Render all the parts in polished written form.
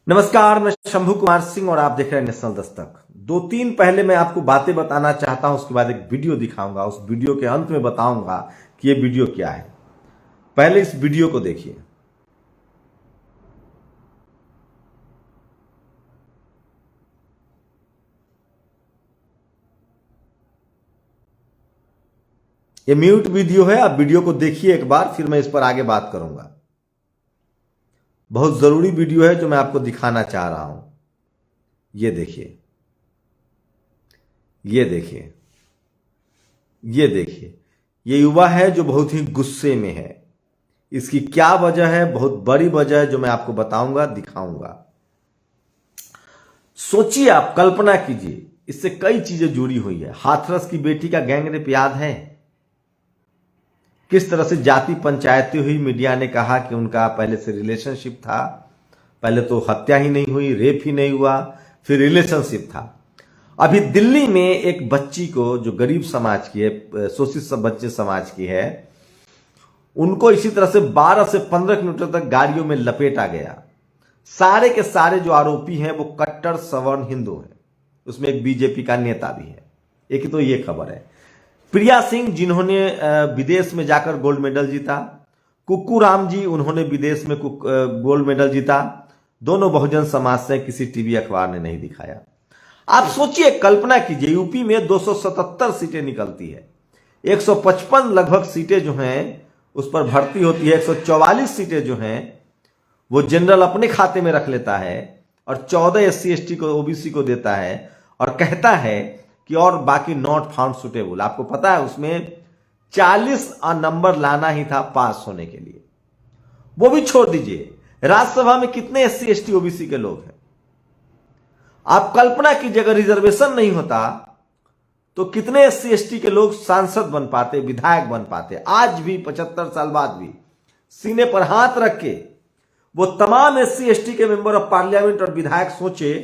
नमस्कार, मैं शंभू कुमार सिंह और आप देख रहे हैं नेशनल दस्तक। 2-3 पहले मैं आपको बातें बताना चाहता हूं, उसके बाद एक वीडियो दिखाऊंगा। उस वीडियो के अंत में बताऊंगा कि ये वीडियो क्या है। पहले इस वीडियो को देखिए। ये म्यूट वीडियो है, आप वीडियो को देखिए एक बार, फिर मैं इस पर आगे बात करूंगा। बहुत जरूरी वीडियो है जो मैं आपको दिखाना चाह रहा हूं। ये देखिए, ये देखिए, ये देखिए। ये युवा है जो बहुत ही गुस्से में है। इसकी क्या वजह है? बहुत बड़ी वजह है जो मैं आपको बताऊंगा, दिखाऊंगा। सोचिए, आप कल्पना कीजिए, इससे कई चीजें जुड़ी हुई है। हाथरस की बेटी का गैंगरेप याद है? किस तरह से जाति पंचायती हुई। मीडिया ने कहा कि उनका पहले से रिलेशनशिप था। पहले तो हत्या ही नहीं हुई, रेप ही नहीं हुआ, फिर रिलेशनशिप था। अभी दिल्ली में एक बच्ची को, जो गरीब समाज की है, शोषित सब बच्चे समाज की है, उनको इसी तरह से 12 से 15 किलोमीटर तक गाड़ियों में लपेटा गया। सारे के सारे जो आरोपी हैं वो कट्टर सवर्ण हिंदू हैं। उसमें एक बीजेपी का नेता भी है। एक तो ये खबर है। प्रिया सिंह, जिन्होंने विदेश में जाकर गोल्ड मेडल जीता, कुक्कू राम जी, उन्होंने विदेश में गोल्ड मेडल जीता। दोनों बहुजन समाज से, किसी टीवी अखबार ने नहीं दिखाया। आप सोचिए, कल्पना कीजिए, यूपी में 277 सीटें निकलती है, 155 लगभग सीटें जो हैं उस पर भर्ती होती है, 144 सीटें जो हैं वो जनरल अपने खाते में रख लेता है और 14 SC ST को, OBC को देता है और कहता है कि और बाकी नॉट फाउंड सुटेबल। आपको पता है उसमें 40 नंबर लाना ही था पास होने के लिए। वो भी छोड़ दीजिए, राज्यसभा में कितने SC ST OBC के लोग हैं? आप कल्पना कीजिए, अगर रिजर्वेशन नहीं होता तो कितने SC ST के लोग सांसद बन पाते, विधायक बन पाते। आज भी 75 साल बाद भी सीने पर हाथ रख के वो तमाम SC ST के मेंबर ऑफ पार्लियामेंट और विधायक सोचे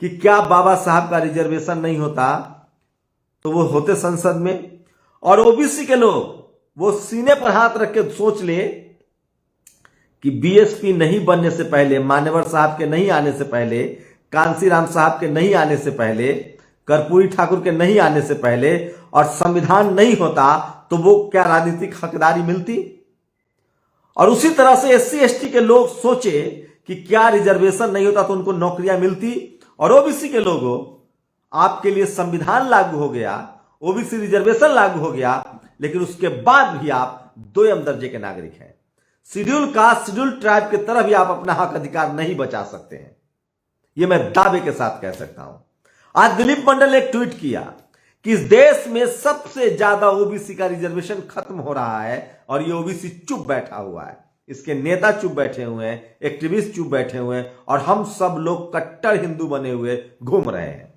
कि क्या बाबा साहब का रिजर्वेशन नहीं होता तो वो होते संसद में। और OBC के लोग वो सीने पर हाथ रख के सोच ले कि BSP नहीं बनने से पहले, मान्यवर साहब के नहीं आने से पहले, कांसीराम साहब के नहीं आने से पहले, कर्पूरी ठाकुर के नहीं आने से पहले, और संविधान नहीं होता तो वो क्या राजनीतिक हकदारी मिलती। और उसी तरह से SC ST के लोग सोचे कि क्या रिजर्वेशन नहीं होता तो उनको नौकरियां मिलती। और OBC के लोगों, आपके लिए संविधान लागू हो गया, OBC रिजर्वेशन लागू हो गया, लेकिन उसके बाद भी आप 2 दर्जे के नागरिक हैं। शेड्यूल कास्ट, शेड्यूल ट्राइब की तरह भी आप अपना हक अधिकार नहीं बचा सकते हैं। यह मैं दावे के साथ कह सकता हूं। आज दिलीप मंडल ने एक ट्वीट किया कि इस देश में सबसे ज्यादा OBC का रिजर्वेशन खत्म हो रहा है और ये OBC चुप बैठा हुआ है। इसके नेता चुप बैठे हुए हैं, एक्टिविस्ट चुप बैठे हुए हैं, और हम सब लोग कट्टर हिंदू बने हुए घूम रहे हैं।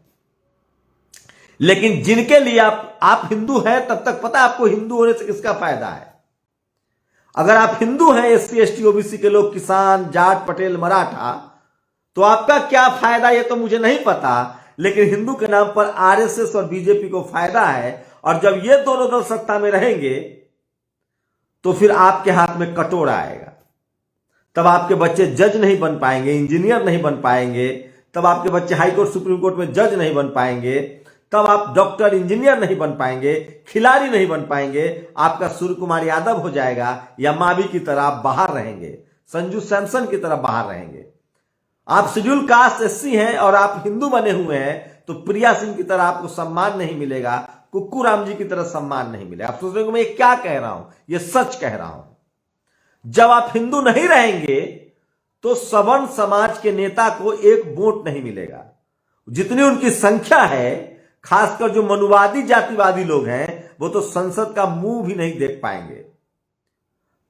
लेकिन जिनके लिए आप हिंदू हैं, तब तक पता है आपको हिंदू होने से किसका फायदा है? अगर आप हिंदू हैं, SC ST OBC के लोग, किसान, जाट, पटेल, मराठा, तो आपका क्या फायदा ये तो मुझे नहीं पता, लेकिन हिंदू के नाम पर RSS और BJP को फायदा है। और जब ये दोनों दल सत्ता में रहेंगे तो फिर आपके हाथ में कटोरा आएगा। तब आपके बच्चे जज नहीं बन पाएंगे, इंजीनियर नहीं बन पाएंगे, तब आपके बच्चे हाईकोर्ट, सुप्रीम कोर्ट में जज नहीं बन पाएंगे, तब आप डॉक्टर, इंजीनियर नहीं बन पाएंगे, खिलाड़ी नहीं बन पाएंगे। आपका सूर्य कुमार यादव हो जाएगा, या मावी की तरह आप बाहर रहेंगे, संजू सैमसन की तरह बाहर रहेंगे। आप शेड्यूल कास्ट SC हैं और आप हिंदू बने हुए हैं, तो प्रिया सिंह की तरह आपको सम्मान नहीं मिलेगा, कुक्कू राम जी की तरह सम्मान नहीं मिलेगा। आप सोच रहे हो मैं क्या कह रहा हूं? ये सच कह रहा हूं। जब आप हिंदू नहीं रहेंगे तो सवर्ण समाज के नेता को एक वोट नहीं मिलेगा। जितनी उनकी संख्या है, खासकर जो मनुवादी जातिवादी लोग हैं, वो तो संसद का मुंह भी नहीं देख पाएंगे।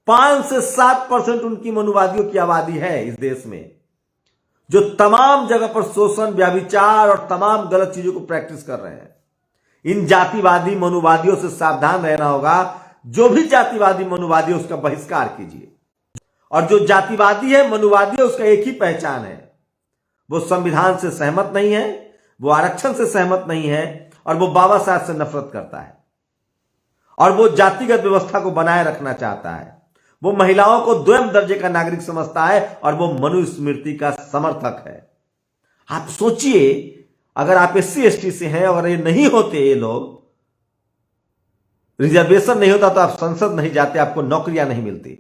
5 से 7% उनकी मनुवादियों की आबादी है इस देश में, जो तमाम जगह पर शोषण, व्यभिचार और तमाम गलत चीजों को प्रैक्टिस कर रहे हैं। इन जातिवादी मनुवादियों से सावधान रहना होगा। जो भी जातिवादी मनुवादी है उसका बहिष्कार कीजिए। और जो जातिवादी है, मनुवादी है, उसका एक ही पहचान है, वो संविधान से सहमत नहीं है, वो आरक्षण से सहमत नहीं है, और वो बाबा साहब से नफरत करता है, और वो जातिगत व्यवस्था को बनाए रखना चाहता है। वो महिलाओं को द्वैम दर्जे का नागरिक समझता है और वो मनुस्मृति का समर्थक है। आप सोचिए, अगर आप SC ST से हैं और ये नहीं होते, ये लोग रिजर्वेशन नहीं होता तो आप संसद नहीं जाते, आपको नौकरियां नहीं मिलती।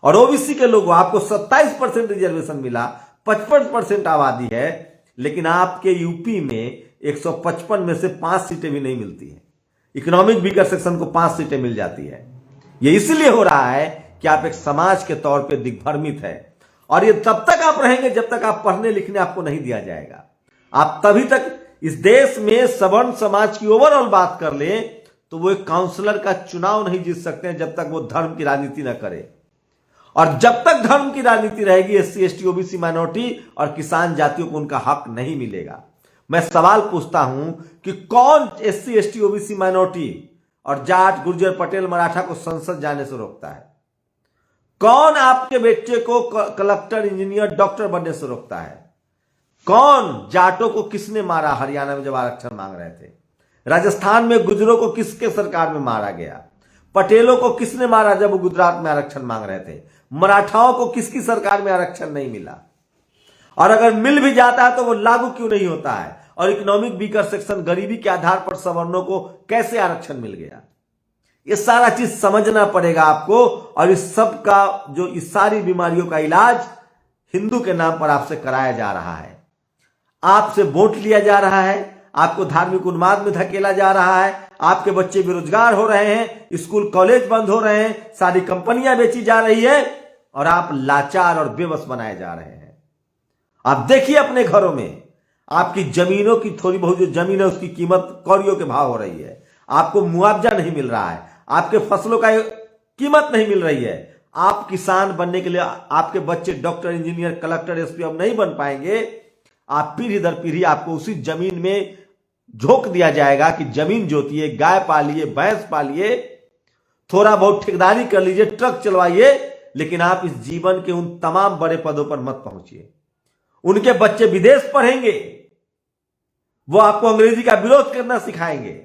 और OBC के लोगों आपको 27% रिजर्वेशन मिला, 55% आबादी है, लेकिन आपके यूपी में 155 में से 5 सीटें भी नहीं मिलती है। इकोनॉमिक वीकर सेक्शन को 5 सीटें मिल जाती है। ये इसलिए हो रहा है कि आप एक समाज के तौर पे दिग्भ्रमित है, और ये तब तक आप रहेंगे जब तक आप पढ़ने लिखने आपको नहीं दिया जाएगा। आप तभी तक इस देश में सवर्ण समाज की ओवरऑल बात कर ले तो वो एक काउंसलर का चुनाव नहीं जीत सकते हैं जब तक वो धर्म की राजनीति ना करे। और जब तक धर्म की राजनीति रहेगी, SC ST OBC माइनॉरिटी और किसान जातियों को उनका हक नहीं मिलेगा। मैं सवाल पूछता हूं कि कौन SC ST OBC माइनॉरिटी और जाट, गुर्जर, पटेल, मराठा को संसद जाने से रोकता है? कौन आपके बेटे को कलेक्टर, इंजीनियर, डॉक्टर बनने से रोकता है? कौन जाटों को किसने मारा हरियाणा में जब आरक्षण मांग रहे थे? राजस्थान में गुजरों को किसके सरकार में मारा गया? पटेलों को किसने मारा जब वो गुजरात में आरक्षण मांग रहे थे? मराठाओं को किसकी सरकार में आरक्षण नहीं मिला? और अगर मिल भी जाता है तो वो लागू क्यों नहीं होता है? और इकोनॉमिक वीकर सेक्शन, गरीबी के आधार पर सवर्णों को कैसे आरक्षण मिल गया? ये सारा चीज समझना पड़ेगा आपको। और इस सब का जो इस सारी बीमारियों का इलाज हिंदू के नाम पर आपसे कराया जा रहा है। आपसे वोट लिया जा रहा है, आपको धार्मिक उन्माद में धकेला जा रहा है, आपके बच्चे बेरोजगार हो रहे हैं, स्कूल कॉलेज बंद हो रहे हैं, सारी कंपनियां बेची जा रही है और आप लाचार और बेबस बनाए जा रहे हैं। आप देखिए अपने घरों में आपकी जमीनों की थोड़ी बहुत जो जमीन है उसकी कीमत कौड़ियों के भाव हो रही है। आपको मुआवजा नहीं मिल रहा है, आपके फसलों का कीमत नहीं मिल रही है। आप किसान बनने के लिए आपके बच्चे डॉक्टर, इंजीनियर, कलेक्टर, SP अब नहीं बन पाएंगे। आप पीढ़ी दर पीढ़ी आपको उसी जमीन में झोंक दिया जाएगा कि जमीन जोतिए, गाय पालिए, भैंस पालिए, थोड़ा बहुत ठेकेदारी कर लीजिए, ट्रक चलवाइए, लेकिन आप इस जीवन के उन तमाम बड़े पदों पर मत पहुंचिए। उनके बच्चे विदेश पढ़ेंगे, वो आपको अंग्रेजी का विरोध करना सिखाएंगे।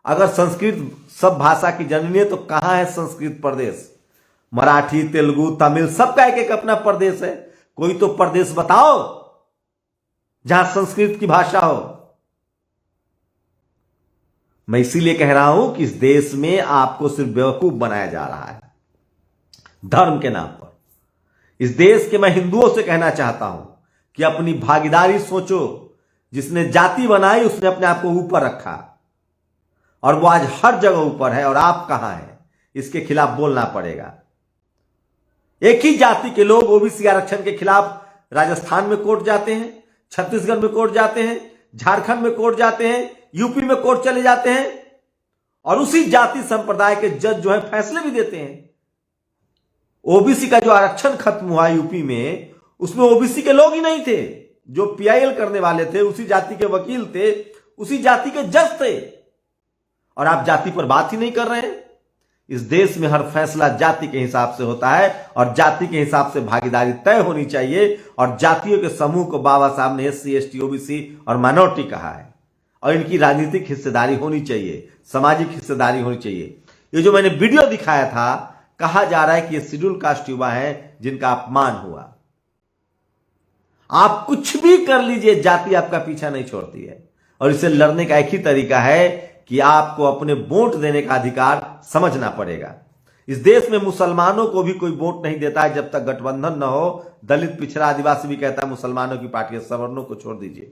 अगर संस्कृत सब भाषा की जननी है तो कहां है संस्कृत प्रदेश? मराठी, तेलुगु, तमिल सबका एक एक अपना प्रदेश है। कोई तो प्रदेश बताओ जहां संस्कृत की भाषा हो। मैं इसीलिए कह रहा हूं कि इस देश में आपको सिर्फ बेवकूफ बनाया जा रहा है धर्म के नाम पर। इस देश के मैं हिंदुओं से कहना चाहता हूं कि अपनी भागीदारी सोचो। जिसने जाति बनाई उसने अपने आप को ऊपर रखा और वो आज हर जगह ऊपर है, और आप कहां हैं? इसके खिलाफ बोलना पड़ेगा। एक ही जाति के लोग OBC आरक्षण के खिलाफ राजस्थान में कोर्ट जाते हैं, छत्तीसगढ़ में कोर्ट जाते हैं, झारखंड में कोर्ट जाते हैं, यूपी में कोर्ट चले जाते हैं, और उसी जाति संप्रदाय के जज जो है फैसले भी देते हैं। OBC का जो आरक्षण खत्म हुआ यूपी में, उसमें OBC के लोग ही नहीं थे। जो PIL करने वाले थे उसी जाति के वकील थे, उसी जाति के जज थे, और आप जाति पर बात ही नहीं कर रहे हैं। इस देश में हर फैसला जाति के हिसाब से होता है, और जाति के हिसाब से भागीदारी तय होनी चाहिए। और जातियों के समूह को बाबा साहब ने SC ST OBC और माइनॉरिटी कहा है, और इनकी राजनीतिक हिस्सेदारी होनी चाहिए, सामाजिक हिस्सेदारी होनी चाहिए। ये जो मैंने वीडियो दिखाया था, कहा जा रहा है कि ये शेड्यूल कास्ट युवा है जिनका अपमान हुआ। आप कुछ भी कर लीजिए, जाति आपका पीछा नहीं छोड़ती है। और इसे लड़ने का एक ही तरीका है कि आपको अपने वोट देने का अधिकार समझना पड़ेगा। इस देश में मुसलमानों को भी कोई वोट नहीं देता है जब तक गठबंधन न हो। दलित, पिछड़ा, आदिवासी भी कहता है मुसलमानों की पार्टी है, सवर्णों को छोड़ दीजिए।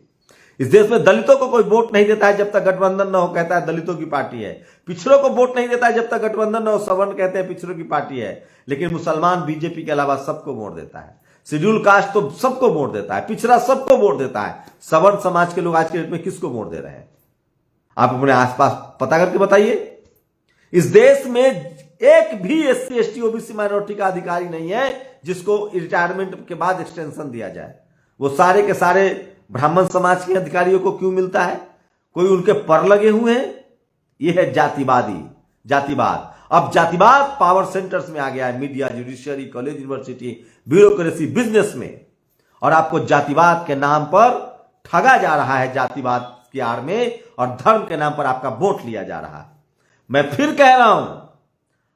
इस देश में दलितों को कोई वोट नहीं देता है जब तक गठबंधन न हो, कहता है दलितों की पार्टी है। पिछड़ों को वोट नहीं देता है जब तक गठबंधन न हो, सवर्ण कहते हैं पिछड़ों की पार्टी है। लेकिन मुसलमान बीजेपी के अलावा सबको वोट देता है। शेड्यूल कास्ट तो सबको वोट देता है, पिछड़ा सबको वोट देता है। सवर्ण समाज के लोग आज के डेट में किसको वोट दे रहे हैं? आप अपने आसपास पता करके बताइए। इस देश में एक भी SC ST OBC माइनॉरिटी का अधिकारी नहीं है जिसको रिटायरमेंट के बाद एक्सटेंशन दिया जाए। वो सारे के सारे ब्राह्मण समाज के अधिकारियों को क्यों मिलता है? कोई उनके पर लगे हुए हैं? यह है जातिवाद। अब जातिवाद पावर सेंटर्स में आ गया है, media, judiciary, college, university, bureaucracy, business में। और आपको जातिवाद के नाम पर ठगा जा रहा है, जातिवाद की आड़ में, और धर्म के नाम पर आपका वोट लिया जा रहा है। मैं फिर कह रहा हूं,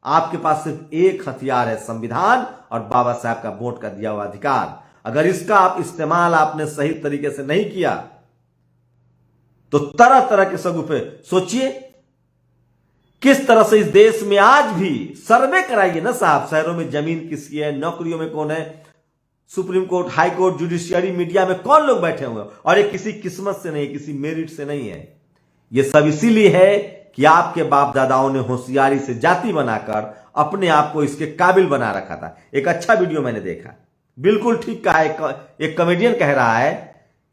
आपके पास सिर्फ एक हथियार है, संविधान और बाबा साहब का वोट का दिया हुआ अधिकार। अगर इसका आप इस्तेमाल आपने सही तरीके से नहीं किया तो तरह तरह के सगुफे। सोचिए किस तरह से इस देश में आज भी सर्वे कराइए ना साहब, शहरों में जमीन किसकी है, नौकरियों में कौन है, supreme court, high court, judiciary, media में कौन लोग बैठे हुए हैं, और ये किसी किस्मत से नहीं, किसी मेरिट से नहीं है। ये सब इसीलिए है कि आपके बाप दादाओं ने होशियारी से जाति बनाकर अपने आप को इसके काबिल बना रखा था। एक अच्छा वीडियो मैंने देखा, बिल्कुल ठीक कहा, एक कॉमेडियन कह रहा है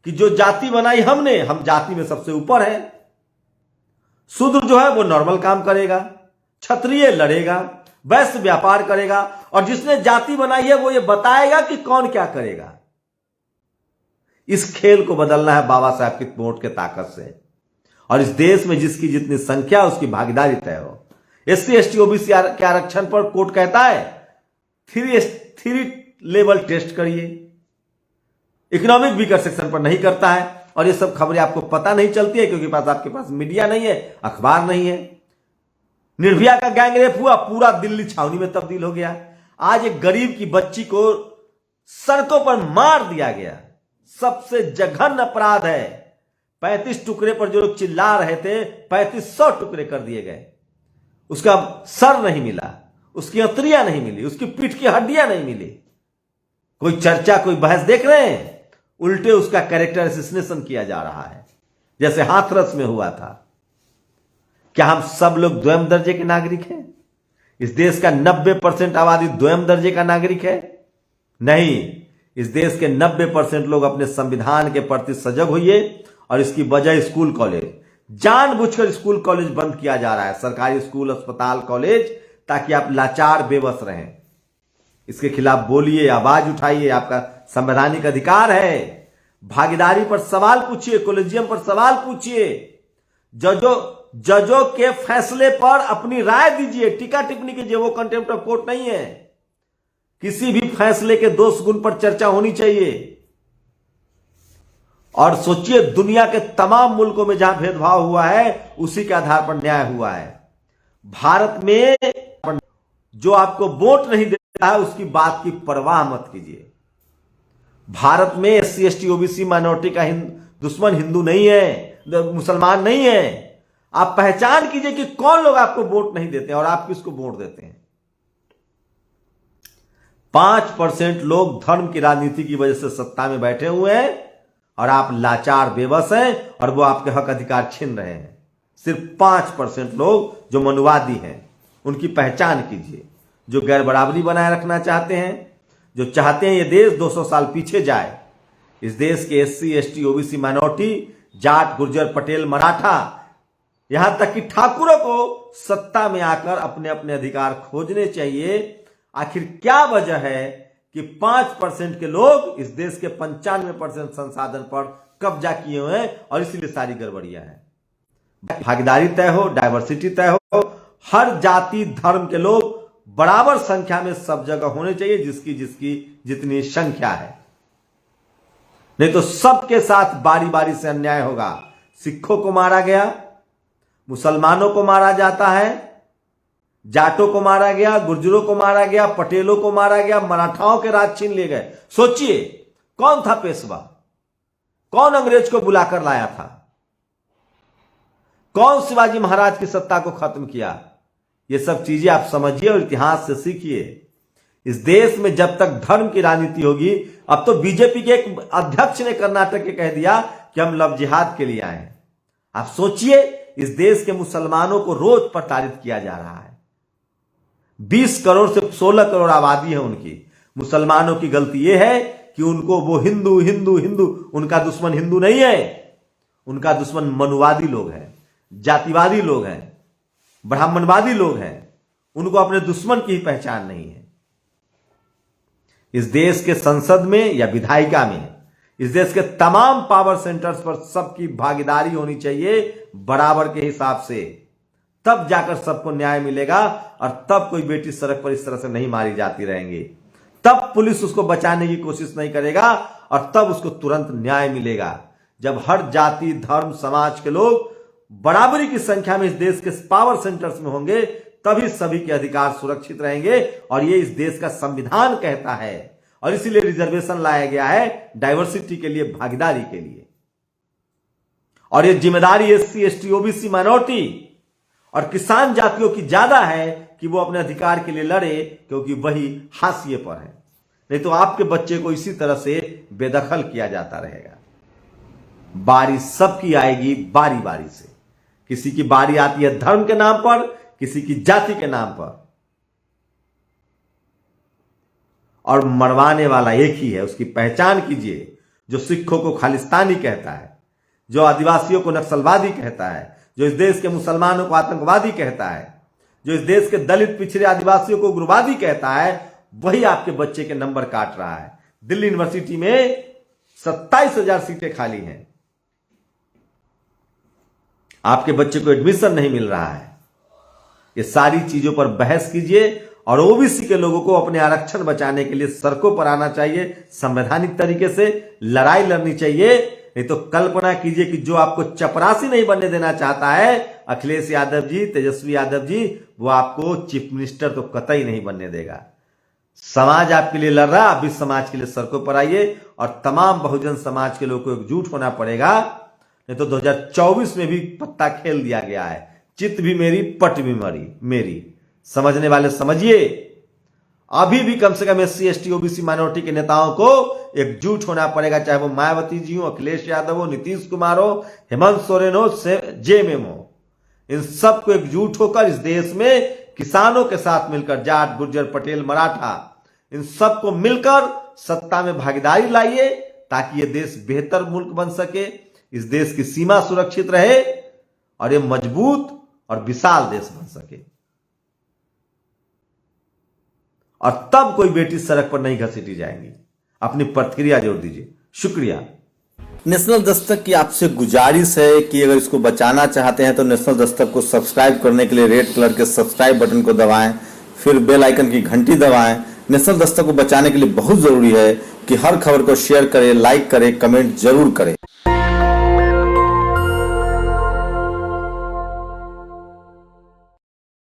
कि जो जाति बनाई हमने, हम जाति में सबसे ऊपर है। शूद्र जो है वो नॉर्मल काम करेगा, क्षत्रिय लड़ेगा, वैश्य व्यापार करेगा, और जिसने जाति बनाई है वो ये बताएगा कि कौन क्या करेगा। इस खेल को बदलना है बाबा साहब की वोट के ताकत से, और इस देश में जिसकी जितनी संख्या उसकी भागीदारी तय हो। एससी एसटी ओबीसी के आरक्षण पर कोर्ट कहता है 3 लेवल टेस्ट करिए, इकोनॉमिक वीकर सेक्शन पर नहीं करता है। और ये सब खबरें आपको पता नहीं चलती है क्योंकि आपके पास मीडिया नहीं है, अखबार नहीं है। निर्भया का गैंगरेप हुआ, पूरा दिल्ली छावनी में तब्दील हो गया। आज एक गरीब की बच्ची को सड़कों पर मार दिया गया, सबसे जघन्य अपराध है। 35 टुकड़े पर जो लोग चिल्ला रहे थे 3500 टुकड़े कर दिए गए। उसका सर नहीं मिला, उसकी अंतरियां नहीं मिली, उसकी पीठ की हड्डियां नहीं मिली। कोई चर्चा, कोई बहस देख रहे हैं? उल्टे उसका कैरेक्टर असैसिनेशन किया जा रहा है, जैसे हाथरस में हुआ था। क्या हम सब लोग द्वैम दर्जे के नागरिक हैं? इस देश का 90% आबादी द्वैम दर्जे का नागरिक है? नहीं, इस देश के 90% लोग अपने संविधान के प्रति सजग हुए, और इसकी वजह स्कूल कॉलेज, जानबूझकर स्कूल कॉलेज बंद किया जा रहा है, सरकारी स्कूल, अस्पताल, कॉलेज, ताकि आप लाचार बेबस रहें। इसके खिलाफ बोलिए, आवाज उठाइए, आपका संवैधानिक अधिकार है। भागीदारी पर सवाल पूछिए, कॉलेजियम पर सवाल पूछिए, जजों के फैसले पर अपनी राय दीजिए, टीका टिप्पणी कीजिए। वो कंटेम्प्ट ऑफ कोर्ट नहीं है। किसी भी फैसले के दोष गुण पर चर्चा होनी चाहिए। और सोचिए, दुनिया के तमाम मुल्कों में जहां भेदभाव हुआ है उसी के आधार पर न्याय हुआ है। भारत में जो आपको वोट नहीं देता है उसकी बात की परवाह मत कीजिए। भारत में एससी एसटी ओबीसी माइनॉरिटी का दुश्मन हिंदू नहीं है, मुसलमान नहीं है। आप पहचान कीजिए कि कौन लोग आपको वोट नहीं देते और आप किसको वोट देते हैं। 5% लोग धर्म की राजनीति की वजह से सत्ता में बैठे हुए हैं, और आप लाचार बेबस हैं और वो आपके हक अधिकार छीन रहे हैं। सिर्फ 5% लोग जो मनुवादी हैं उनकी पहचान कीजिए, जो गैर बराबरी बनाए रखना चाहते हैं, जो चाहते हैं ये देश 200 साल पीछे जाए। इस देश के SC ST OBC minority, Jat, Gurjar, Patel, Maratha, यहां तक कि ठाकुरों को सत्ता में आकर अपने अपने अधिकार खोजने चाहिए। आखिर क्या वजह है कि 5% के लोग इस देश के 95% संसाधन पर कब्जा किए हुए हैं, और इसीलिए सारी गड़बड़ियां हैं। भागीदारी तय हो, डायवर्सिटी तय हो, हर जाति धर्म के लोग बराबर संख्या में सब जगह होने चाहिए, जिसकी जिसकी जितनी संख्या है। नहीं तो सबके साथ बारी बारी से अन्याय होगा। सिखों को मारा गया, मुसलमानों को मारा जाता है, जाटों को मारा गया, गुर्जरों को मारा गया, पटेलों को मारा गया, मराठाओं के राज छीन लिए गए। सोचिए कौन था पेशवा, कौन अंग्रेज को बुलाकर लाया था, कौन शिवाजी महाराज की सत्ता को खत्म किया। ये सब चीजें आप समझिए और इतिहास से सीखिए। इस देश में जब तक धर्म की राजनीति होगी, अब तो बीजेपी के एक अध्यक्ष ने कर्नाटक के कह दिया कि हम लव जिहाद के लिए आए हैं। आप सोचिए, इस देश के मुसलमानों को रोज प्रताड़ित किया जा रहा है। 20 करोड़ से 16 करोड़ आबादी है उनकी। मुसलमानों की गलती यह है कि उनको वो हिंदू हिंदू हिंदू, उनका दुश्मन हिंदू नहीं है, उनका दुश्मन मनुवादी लोग हैं, जातिवादी लोग हैं, ब्राह्मणवादी लोग हैं। उनको अपने दुश्मन की ही पहचान नहीं है। इस देश के संसद में या विधायिका में, इस देश के तमाम पावर सेंटर्स पर सबकी भागीदारी होनी चाहिए बराबर के हिसाब से, तब जाकर सबको न्याय मिलेगा। और तब कोई बेटी सड़क पर इस तरह से नहीं मारी जाती रहेंगी, तब पुलिस उसको बचाने की कोशिश नहीं करेगा, और तब उसको तुरंत न्याय मिलेगा। जब हर जाति धर्म समाज के लोग बराबरी की संख्या में इस देश के पावर सेंटर्स में होंगे, तभी सभी के अधिकार सुरक्षित रहेंगे। और ये इस देश का संविधान कहता है, और इसीलिए रिजर्वेशन लाया गया है डाइवर्सिटी के लिए, भागीदारी के लिए। और ये जिम्मेदारी एससी, एसटी, ओबीसी, माइनॉरिटी और किसान जातियों की ज्यादा है कि वो अपने अधिकार के लिए लड़े, क्योंकि वही हाशिए पर है। नहीं तो आपके बच्चे को इसी तरह से बेदखल किया जाता रहेगा। बारी सबकी आएगी बारी बारी से। किसी की बारी आती है धर्म के नाम पर, किसी की जाति के नाम पर, और मरवाने वाला एक ही है। उसकी पहचान कीजिए। जो सिखों को खालिस्तानी कहता है, जो आदिवासियों को नक्सलवादी कहता है, जो इस देश के मुसलमानों को आतंकवादी कहता है, जो इस देश के दलित पिछड़े आदिवासियों को उग्रवादी कहता है, वही आपके बच्चे के नंबर काट रहा है। दिल्ली यूनिवर्सिटी में 27,000 सीटें खाली हैं, आपके बच्चे को एडमिशन नहीं मिल रहा है। ये सारी चीजों पर बहस कीजिए, और ओबीसी के लोगों को अपने आरक्षण बचाने के लिए सड़कों पर आना चाहिए, संवैधानिक तरीके से लड़ाई लड़नी चाहिए। नहीं तो कल्पना कीजिए कि जो आपको चपरासी नहीं बनने देना चाहता है, अखिलेश यादव जी, तेजस्वी यादव जी, वो आपको चीफ मिनिस्टर तो कतई नहीं बनने देगा। समाज आपके लिए लड़ रहा, आप भी समाज के लिए सड़कों पर आइए, और तमाम बहुजन समाज के लोगों को एकजुट होना पड़ेगा। नहीं तो 2024 में भी पत्ता खेल दिया गया है। चित भी मेरी, पट भी मेरी। समझने वाले समझिए। अभी भी कम से कम एससी, एसटी, ओबीसी, माइनॉरिटी के नेताओं को एकजुट होना पड़ेगा, चाहे वो मायावती जी हो, अखिलेश यादव हो, नीतीश कुमार हो, हेमंत सोरेन हो, जेएमएम हो। इन सबको एकजुट होकर इस देश में किसानों के साथ मिलकर, जाट, गुर्जर, पटेल, मराठा, इन सबको मिलकर सत्ता में भागीदारी लाइए, ताकि ये देश बेहतर मुल्क बन सके, इस देश की सीमा सुरक्षित रहे, और ये मजबूत और विशाल देश बन सके। और तब कोई बेटी सड़क पर नहीं घसीटी जाएंगी। अपनी प्रतिक्रिया जोड़ दीजिए। शुक्रिया। नेशनल दस्तक की आपसे गुजारिश है कि अगर इसको बचाना चाहते हैं तो नेशनल दस्तक को सब्सक्राइब करने के लिए रेड कलर के सब्सक्राइब बटन को दबाएं, फिर बेल आइकन की घंटी दबाएं। नेशनल दस्तक को बचाने के लिए बहुत जरूरी है कि हर खबर को शेयर करें, लाइक करें, कमेंट जरूर करें।